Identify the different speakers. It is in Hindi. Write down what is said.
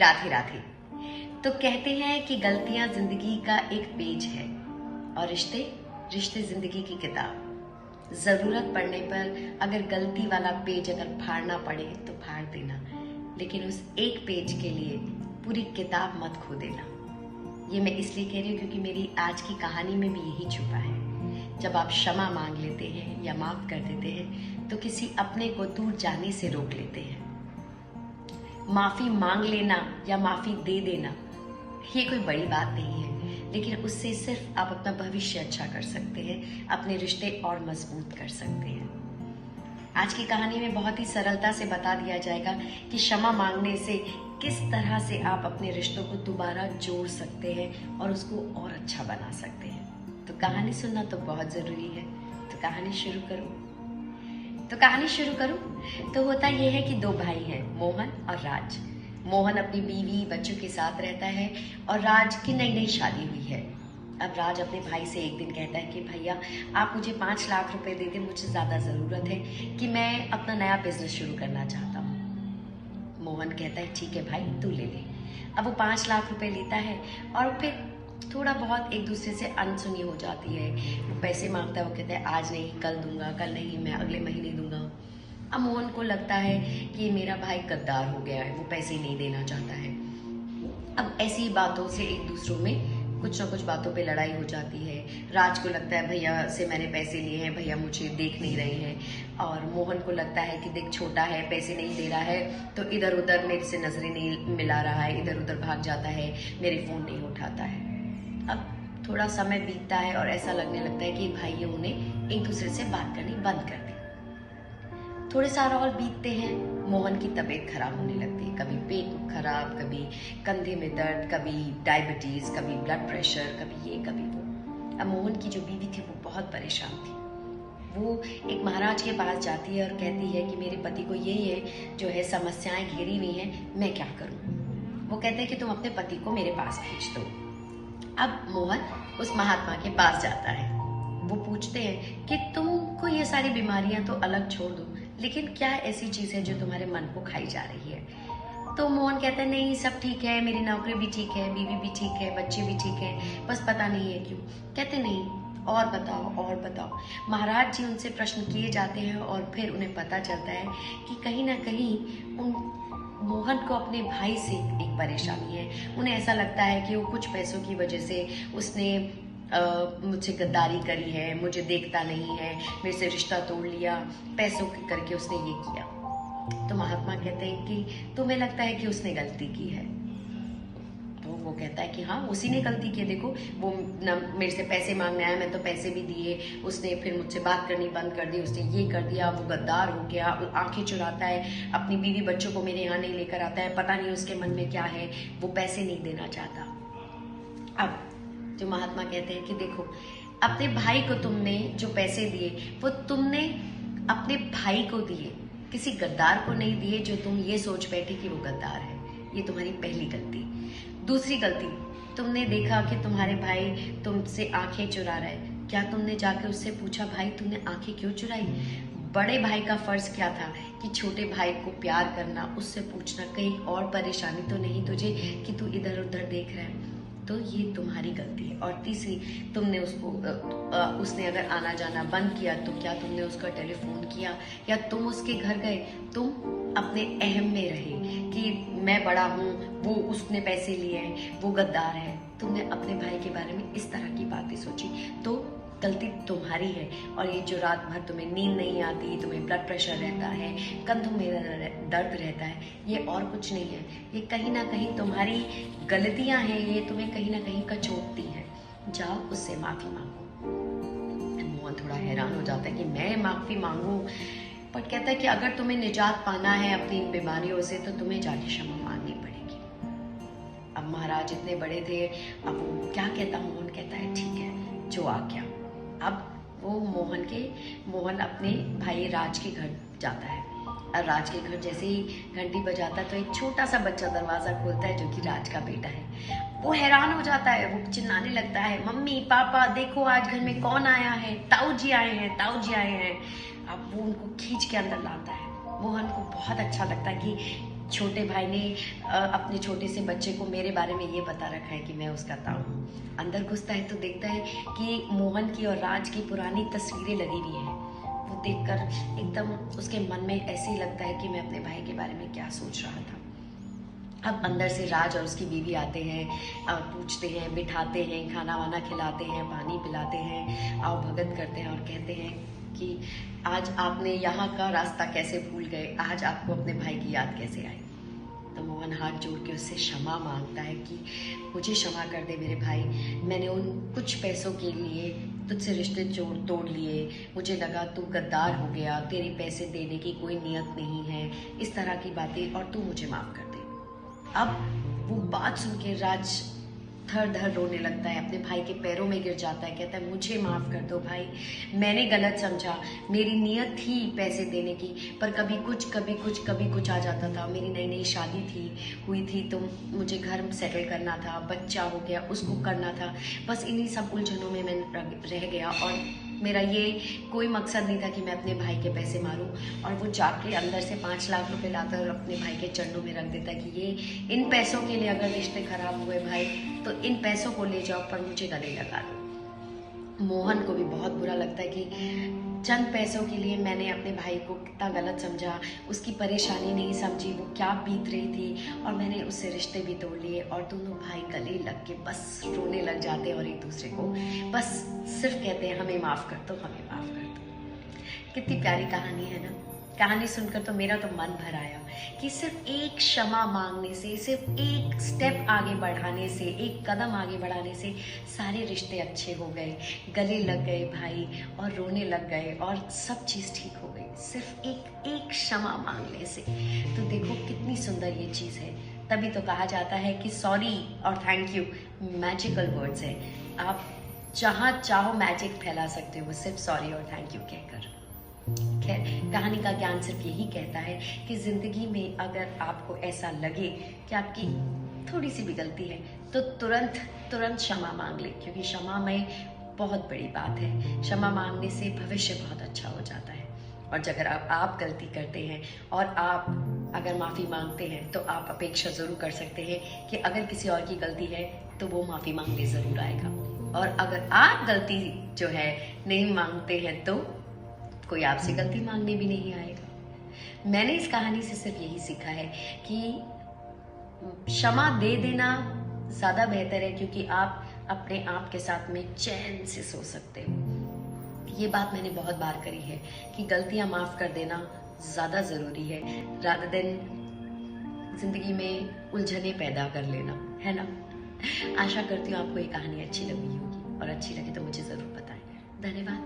Speaker 1: राधे राधे। तो कहते हैं कि गलतियां जिंदगी का एक पेज है और रिश्ते रिश्ते जिंदगी की किताब। जरूरत पड़ने पर अगर गलती वाला पेज अगर फाड़ना पड़े तो फाड़ देना, लेकिन उस एक पेज के लिए पूरी किताब मत खो देना। ये मैं इसलिए कह रही हूँ क्योंकि मेरी आज की कहानी में भी यही छुपा है। जब आप क्षमा मांग लेते हैं या माफ कर देते हैं तो किसी अपने को दूर जाने से रोक लेते हैं। माफी मांग लेना या माफी दे देना ये कोई बड़ी बात नहीं है, लेकिन उससे सिर्फ आप अपना भविष्य अच्छा कर सकते हैं, अपने रिश्ते और मजबूत कर सकते हैं। आज की कहानी में बहुत ही सरलता से बता दिया जाएगा कि क्षमा मांगने से किस तरह से आप अपने रिश्तों को दोबारा जोड़ सकते हैं और उसको और अच्छा बना सकते हैं। तो कहानी सुनना तो बहुत जरूरी है। तो कहानी शुरू करूं। तो होता यह है कि दो भाई हैं, मोहन और राज। मोहन अपनी बीवी बच्चों के साथ रहता है और राज की नई नई शादी हुई है। अब राज अपने भाई से एक दिन कहता है कि भैया आप मुझे 5 लाख रुपए दे दें, मुझे ज्यादा जरूरत है कि मैं अपना नया बिजनेस शुरू करना चाहता हूँ। मोहन कहता है ठीक है भाई तू ले ले। अब वो 5 लाख रुपए लेता है और फिर थोड़ा बहुत एक दूसरे से अनसुनी हो जाती है। वो पैसे मांगता है, वो कहता है आज नहीं कल दूंगा, कल नहीं मैं अगले महीने दूंगा। अब मोहन को लगता है कि मेरा भाई गद्दार हो गया है, वो पैसे नहीं देना चाहता है। अब ऐसी बातों से एक दूसरों में कुछ ना कुछ बातों पे लड़ाई हो जाती है। राज को लगता है भैया से मैंने पैसे लिए हैं, भैया मुझे देख नहीं रहे हैं, और मोहन को लगता है कि देख छोटा है, पैसे नहीं दे रहा है तो इधर उधर मेरे से नजरें नहीं मिला रहा है, इधर उधर भाग जाता है, मेरे फोन नहीं उठाता है। अब थोड़ा समय बीतता है और ऐसा लगने लगता है कि भाइयों ने एक दूसरे से बात करनी बंद कर दी। थोड़े साल और बीतते हैं, मोहन की तबीयत खराब होने लगती है। कभी पेट खराब, कभी कंधे में दर्द, कभी डायबिटीज, कभी ब्लड प्रेशर, कभी ये कभी वो। अब मोहन की जो बीवी थी वो बहुत परेशान थी। वो एक महाराज के पास जाती है और कहती है कि मेरे पति को ये जो है समस्याएं घेरी हुई हैं, मैं क्या करूं। वो कहते हैं कि तुम अपने पति को मेरे पास भेज दो। अब मोहन उस महात्मा के पास जाता है। वो पूछते हैं कि तुमको ये सारी बीमारियां तो अलग छोड़ दो, लेकिन क्या ऐसी चीज है जो तुम्हारे मन को खाई जा रही है। तो मोहन कहता है नहीं सब ठीक है, मेरी नौकरी भी ठीक है, बीवी भी ठीक है, बच्चे भी ठीक है, बस पता नहीं है क्यों। कहते नहीं और बताओ। महाराज जी उनसे प्रश्न किए जाते हैं और फिर उन्हें पता चलता है कि कहीं ना कहीं मोहन को अपने भाई से एक परेशानी है। उन्हें ऐसा लगता है कि वो कुछ पैसों की वजह से उसने मुझसे गद्दारी करी है, मुझे देखता नहीं है, मेरे से रिश्ता तोड़ लिया, पैसों के करके उसने ये किया। तो महात्मा कहते हैं कि तुम्हें लगता है कि उसने गलती की है। तो वो कहता है कि हाँ उसी ने गलती की। देखो वो मेरे से पैसे मांगने आया, मैं तो पैसे भी दिए, उसने फिर मुझसे बात करनी बंद कर दी, उसने ये कर दिया, वो गद्दार हो गया, आंखें चुराता है, अपनी बीवी बच्चों को मेरे यहाँ नहीं लेकर आता है, पता नहीं उसके मन में क्या है, वो पैसे नहीं देना चाहता। अब जो महात्मा कहते हैं कि देखो अपने भाई को तुमने जो पैसे दिए वो तुमने अपने भाई को दिए, किसी गद्दार को नहीं दिए जो तुम ये सोच बैठे कि वो गद्दार है। ये तुम्हारी पहली गलती। दूसरी गलती, तुमने देखा कि तुम्हारे भाई तुमसे आंखें चुरा रहा है, क्या तुमने जाके उससे पूछा भाई तुमने आंखें क्यों चुराई। बड़े भाई का फर्ज क्या था कि छोटे भाई को प्यार करना, उससे पूछना कहीं और परेशानी तो नहीं तुझे कि तू इधर उधर देख रहा है। तो ये तुम्हारी गलती है। और तीसरी, तुमने उसने अगर आना जाना बंद किया तो क्या तुमने उसका टेलीफोन किया या तुम उसके घर गए। तुम अपने अहम में रहे कि मैं बड़ा हूँ, वो उसने पैसे लिए हैं, वो गद्दार है। तुमने अपने भाई के बारे में इस तरह की बातें सोची, तो गलती तुम्हारी है। और ये जो रात भर तुम्हें नींद नहीं आती, तुम्हें ब्लड प्रेशर रहता है, कंधों में दर्द रहता है, ये और कुछ नहीं है, ये कहीं ना कहीं तुम्हारी गलतियां हैं, ये तुम्हें कहीं ना कहीं कचोटती हैं। जाओ उससे माफी मांगो। मोहन थोड़ा हैरान हो जाता है कि मैं माफी मांगू, पर कहता है कि अगर तुम्हें निजात पाना है अपनी बीमारियों से तो तुम्हें जाके क्षमा मांगनी पड़ेगी। अब महाराज इतने बड़े थे, अब वो क्या कहता, मोहन कहता है ठीक है जो आ गया। अब वो मोहन अपने भाई राज के घर जाता है और राज के घर जैसे ही घंटी बजाता तो एक छोटा सा बच्चा दरवाजा खोलता है जो कि राज का बेटा है। वो हैरान हो जाता है, वो चिल्लाने लगता है मम्मी पापा देखो आज घर में कौन आया है, ताऊ जी आए हैं। अब वो उनको खींच के अंदर लाता है। मोहन को बहुत अच्छा लगता है कि छोटे भाई ने अपने छोटे से बच्चे को मेरे बारे में ये बता रखा है कि मैं उसका ताऊ हूँ। अंदर घुसता है तो देखता है कि मोहन की और राज की पुरानी तस्वीरें लगी हुई हैं। वो देखकर एकदम उसके मन में ऐसे ही लगता है कि मैं अपने भाई के बारे में क्या सोच रहा था। अब अंदर से राज और उसकी बीवी आते हैं, पूछते हैं, बिठाते हैं, खाना वाना खिलाते हैं, पानी पिलाते हैं, आओ भगत करते हैं और कहते हैं कि आज आपने यहाँ का रास्ता कैसे भूल गए, आज आपको अपने भाई की याद कैसे आई। तो मोहन हाथ जोड़ के उससे क्षमा मांगता है कि मुझे क्षमा कर दे मेरे भाई, मैंने उन कुछ पैसों के लिए तुझसे रिश्ते तोड़ लिए, मुझे लगा तू गद्दार हो गया, तेरे पैसे देने की कोई नियत नहीं है, इस तरह की बातें, और तू मुझे माफ़ कर दे। अब वो बात सुन के राज धर धर रोने लगता है, अपने भाई के पैरों में गिर जाता है, कहता है मुझे माफ़ कर दो भाई, मैंने गलत समझा, मेरी नीयत थी पैसे देने की, पर कभी कुछ आ जाता था। मेरी नई नई शादी हुई थी तो मुझे घर सेटल करना था, बच्चा हो गया उसको करना था, बस इन्हीं सब उलझनों में मैं रह गया और मेरा ये कोई मकसद नहीं था कि मैं अपने भाई के पैसे मारूं। और वो जाके अंदर से 5 लाख रुपए लाकर अपने भाई के चरणों में रख देता कि ये इन पैसों के लिए अगर रिश्ते खराब हुए भाई तो इन पैसों को ले जाओ, पर मुझे गले लगा दो। मोहन को भी बहुत बुरा लगता है कि चंद पैसों के लिए मैंने अपने भाई को कितना गलत समझा, उसकी परेशानी नहीं समझी, वो क्या बीत रही थी, और मैंने उससे रिश्ते भी तोड़ लिए। और दोनों भाई गले लग के बस रोने लग जाते हैं और एक दूसरे को बस सिर्फ कहते हैं हमें माफ़ कर दो, हमें माफ़ कर दो। कितनी प्यारी कहानी है ना। कहानी सुनकर तो मेरा तो मन भर आया कि सिर्फ एक क्षमा मांगने से, सिर्फ एक स्टेप आगे बढ़ाने से, एक कदम आगे बढ़ाने से सारे रिश्ते अच्छे हो गए, गले लग गए भाई और रोने लग गए और सब चीज़ ठीक हो गई, सिर्फ एक क्षमा मांगने से। तो देखो कितनी सुंदर ये चीज़ है। तभी तो कहा जाता है कि सॉरी और थैंक यू मैजिकल वर्ड्स है। आप जहाँ चाहो मैजिक फैला सकते हो सिर्फ सॉरी और थैंक यू कहकर। खैर, कहानी का ज्ञान सिर्फ यही कहता है कि ज़िंदगी में अगर आपको ऐसा लगे कि आपकी थोड़ी सी भी गलती है तो तुरंत क्षमा मांग ले, क्योंकि क्षमा में बहुत बड़ी बात है। क्षमा मांगने से भविष्य बहुत अच्छा हो जाता है। और अगर आप गलती करते हैं और आप अगर माफ़ी मांगते हैं तो आप अपेक्षा ज़रूर कर सकते हैं कि अगर किसी और की गलती है तो वो माफ़ी मांगने ज़रूर आएगा। और अगर आप गलती जो है नहीं मांगते हैं तो कोई आपसे गलती मांगने भी नहीं आएगा। मैंने इस कहानी से सिर्फ यही सीखा है कि क्षमा दे देना ज़्यादा बेहतर है, क्योंकि आप अपने आप के साथ में चैन से सो सकते हो। ये बात मैंने बहुत बार करी है कि गलतियां माफ़ कर देना ज़्यादा ज़रूरी है रादर देन ज़िंदगी में उलझने पैदा कर लेना, है ना। आशा करती हूँ आपको ये कहानी अच्छी लगी होगी, और अच्छी लगी तो मुझे ज़रूर बताएं। धन्यवाद।